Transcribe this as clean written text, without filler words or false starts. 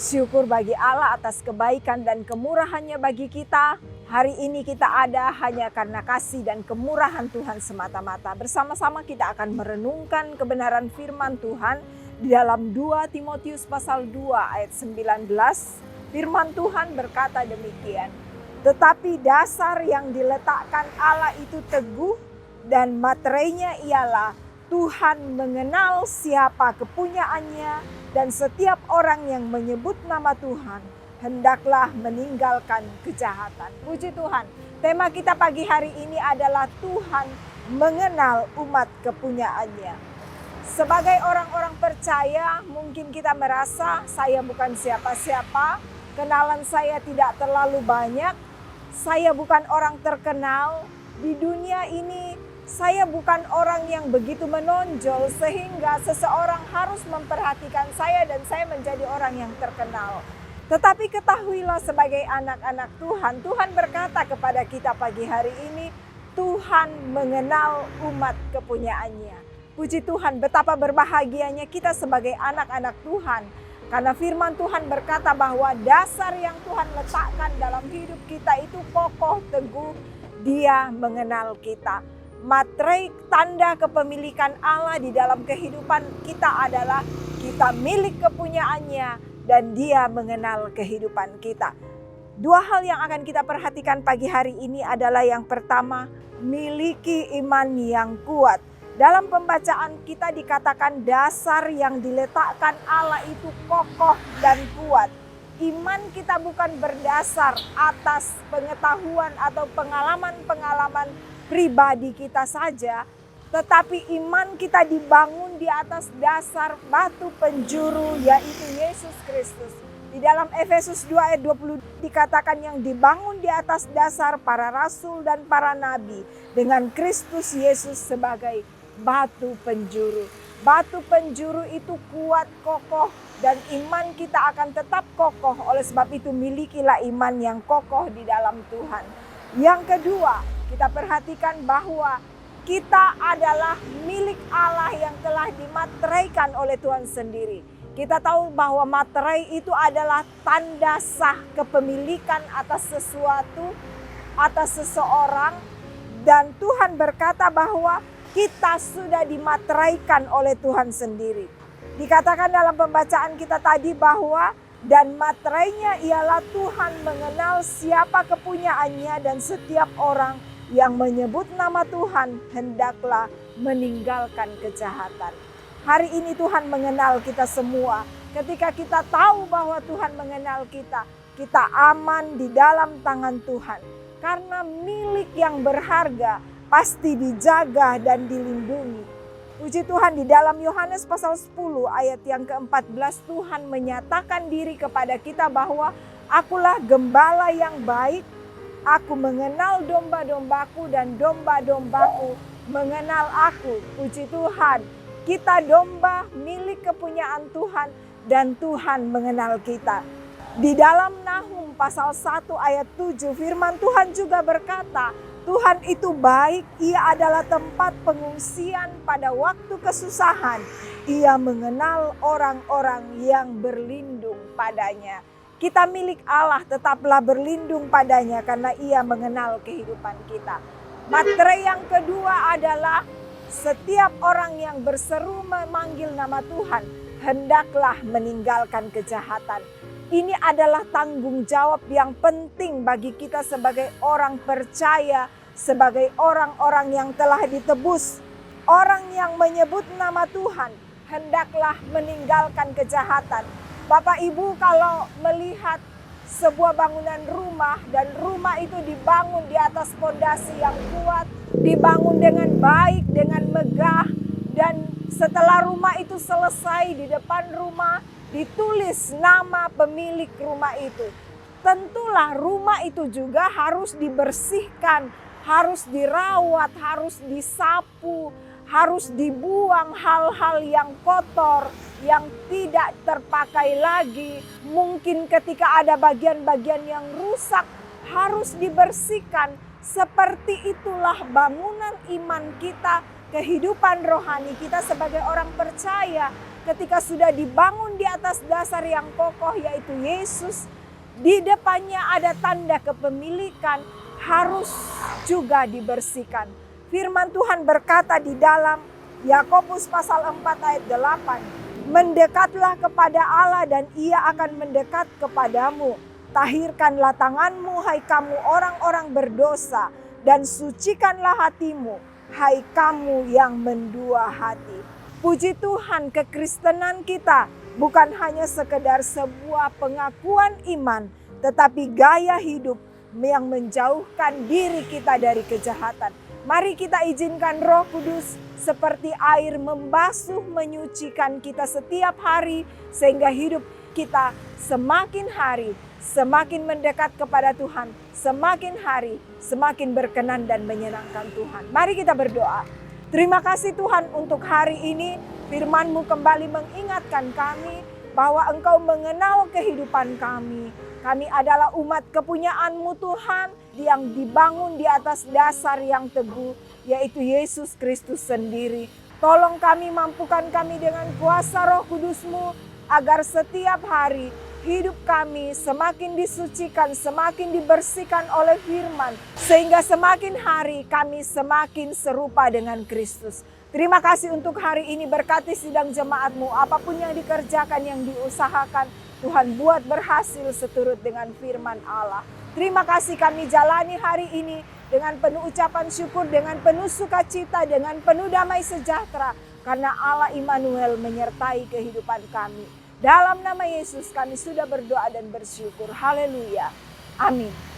Syukur bagi Allah atas kebaikan dan kemurahan-Nya bagi kita. Hari ini kita ada hanya karena kasih dan kemurahan Tuhan semata-mata. Bersama-sama kita akan merenungkan kebenaran firman Tuhan di dalam 2 Timotius pasal 2 ayat 19. Firman Tuhan berkata demikian. Tetapi dasar yang diletakkan Allah itu teguh dan materainya ialah Tuhan mengenal siapa kepunyaannya. Dan setiap orang yang menyebut nama Tuhan, hendaklah meninggalkan kejahatan. Puji Tuhan, tema kita pagi hari ini adalah Tuhan mengenal umat kepunyaannya. Sebagai orang-orang percaya, mungkin kita merasa saya bukan siapa-siapa, kenalan saya tidak terlalu banyak, saya bukan orang terkenal, di dunia ini saya bukan orang yang begitu menonjol sehingga seseorang harus memperhatikan saya dan saya menjadi orang yang terkenal. Tetapi ketahuilah sebagai anak-anak Tuhan, Tuhan berkata kepada kita pagi hari ini, Tuhan mengenal umat kepunyaannya. Puji Tuhan, betapa berbahagianya kita sebagai anak-anak Tuhan. Karena firman Tuhan berkata bahwa dasar yang Tuhan letakkan dalam hidup kita itu kokoh, teguh, Dia mengenal kita. Materai tanda kepemilikan Allah di dalam kehidupan kita adalah kita milik kepunyaannya dan Dia mengenal kehidupan kita. Dua hal yang akan kita perhatikan pagi hari ini adalah yang pertama, miliki iman yang kuat. Dalam pembacaan kita dikatakan dasar yang diletakkan Allah itu kokoh dan kuat. Iman kita bukan berdasar atas pengetahuan atau pengalaman-pengalaman pribadi kita saja, tetapi iman kita dibangun di atas dasar batu penjuru yaitu Yesus Kristus. Di dalam Efesus 2 ayat 20 dikatakan yang dibangun di atas dasar para rasul dan para nabi dengan Kristus Yesus sebagai batu penjuru. Batu penjuru itu kuat, kokoh, dan iman kita akan tetap kokoh. Oleh sebab itu milikilah iman yang kokoh di dalam Tuhan. Yang kedua, kita perhatikan bahwa kita adalah milik Allah yang telah dimateraikan oleh Tuhan sendiri. Kita tahu bahwa materai itu adalah tanda sah kepemilikan atas sesuatu, atas seseorang. Dan Tuhan berkata bahwa kita sudah dimateraikan oleh Tuhan sendiri. Dikatakan dalam pembacaan kita tadi bahwa dan materainya ialah Tuhan mengenal siapa kepunyaannya dan setiap orang yang menyebut nama Tuhan hendaklah meninggalkan kejahatan. Hari ini Tuhan mengenal kita semua. Ketika kita tahu bahwa Tuhan mengenal kita, kita aman di dalam tangan Tuhan. Karena milik yang berharga pasti dijaga dan dilindungi. Puji Tuhan, di dalam Yohanes pasal 10 ayat yang ke-14 Tuhan menyatakan diri kepada kita bahwa akulah gembala yang baik. Aku mengenal domba-dombaku dan domba-dombaku mengenal aku. Puji Tuhan, kita domba milik kepunyaan Tuhan dan Tuhan mengenal kita. Di dalam Nahum pasal 1 ayat 7 firman Tuhan juga berkata, Tuhan itu baik, Ia adalah tempat pengungsian pada waktu kesusahan. Ia mengenal orang-orang yang berlindung padanya. Kita milik Allah, tetaplah berlindung padanya karena Ia mengenal kehidupan kita. Materai yang kedua adalah setiap orang yang berseru memanggil nama Tuhan, hendaklah meninggalkan kejahatan. Ini adalah tanggung jawab yang penting bagi kita sebagai orang percaya, sebagai orang-orang yang telah ditebus. Orang yang menyebut nama Tuhan, hendaklah meninggalkan kejahatan. Bapak Ibu kalau melihat sebuah bangunan rumah dan rumah itu dibangun di atas fondasi yang kuat, dibangun dengan baik, dengan megah, dan setelah rumah itu selesai di depan rumah, ditulis nama pemilik rumah itu. Tentulah rumah itu juga harus dibersihkan, harus dirawat, harus disapu, harus dibuang hal-hal yang kotor, yang tidak terpakai lagi. Mungkin ketika ada bagian-bagian yang rusak, harus dibersihkan. Seperti itulah bangunan iman kita, kehidupan rohani kita sebagai orang percaya. ketika sudah dibangun di atas dasar yang kokoh yaitu Yesus, di depannya ada tanda kepemilikan, harus juga dibersihkan. Firman Tuhan berkata di dalam Yakobus pasal 4 ayat 8, mendekatlah kepada Allah dan Ia akan mendekat kepadamu. Tahirkanlah tanganmu, hai kamu orang-orang berdosa, dan sucikanlah hatimu, hai kamu yang mendua hati. Puji Tuhan, kekristenan kita bukan hanya sekedar sebuah pengakuan iman, tetapi gaya hidup yang menjauhkan diri kita dari kejahatan. Mari kita izinkan Roh Kudus seperti air membasuh, menyucikan kita setiap hari, sehingga hidup kita semakin hari semakin mendekat kepada Tuhan, semakin hari semakin berkenan dan menyenangkan Tuhan. Mari kita berdoa. Terima kasih Tuhan untuk hari ini, firman-Mu kembali mengingatkan kami bahwa Engkau mengenal kehidupan kami. Kami adalah umat kepunyaan-Mu Tuhan yang dibangun di atas dasar yang teguh, yaitu Yesus Kristus sendiri. Tolong kami, mampukan kami dengan kuasa Roh Kudus-Mu, agar setiap hari hidup kami semakin disucikan, semakin dibersihkan oleh firman, sehingga semakin hari kami semakin serupa dengan Kristus. Terima kasih untuk hari ini, berkati sidang jemaat-Mu, apapun yang dikerjakan, yang diusahakan, Tuhan buat berhasil seturut dengan firman Allah. Terima kasih kami jalani hari ini dengan penuh ucapan syukur, dengan penuh sukacita, dengan penuh damai sejahtera, karena Allah Immanuel menyertai kehidupan kami. Dalam nama Yesus kami sudah berdoa dan bersyukur. Haleluya. Amin.